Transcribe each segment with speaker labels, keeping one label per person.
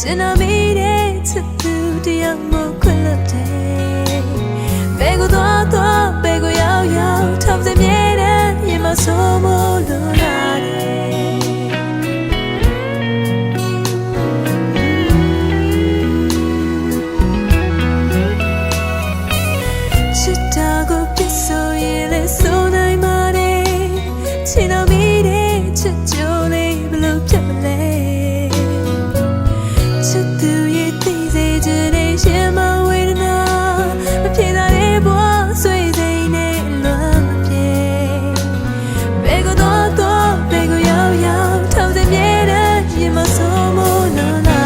Speaker 1: ကျွန်တော်မိတဲ့ချစ်သူတယောက်မှခွင့်လွှတ်တယ်ဘယ်ကိုသွားဘယ်ကိုရောက်ထောက်စမြဲတဲ့ရင်မဆိုးမလို့လာတယ်ချစ်တာကိုပြစ်ဆိုရင်လည်းဆိုနိုင်ပါတယ်ချစ်တော်မိတဲ့ချစ်ကြိုးလေးဘလို့ဖြစ်မလဲချစ်သူရဲ့သိစေချင်တဲ့ရှင်မဝေဒနာမပြေတာရဲ့ဘဝဆွေးစိမ်နဲ့လွမ်းမပြေဘယ်ကိုသွားဘယ်ကိုရောက်ထောက်စမြဲတဲ့ရင်မဆိုးမလို့လာ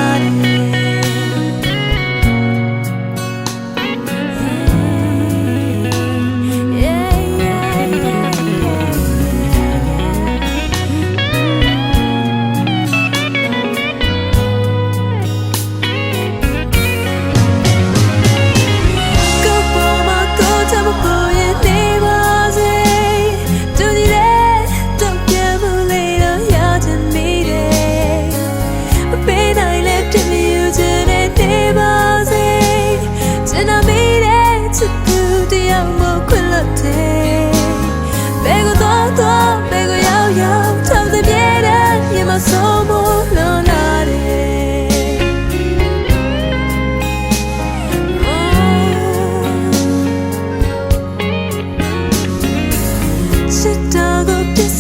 Speaker 1: စစ်တာကိုပြစ်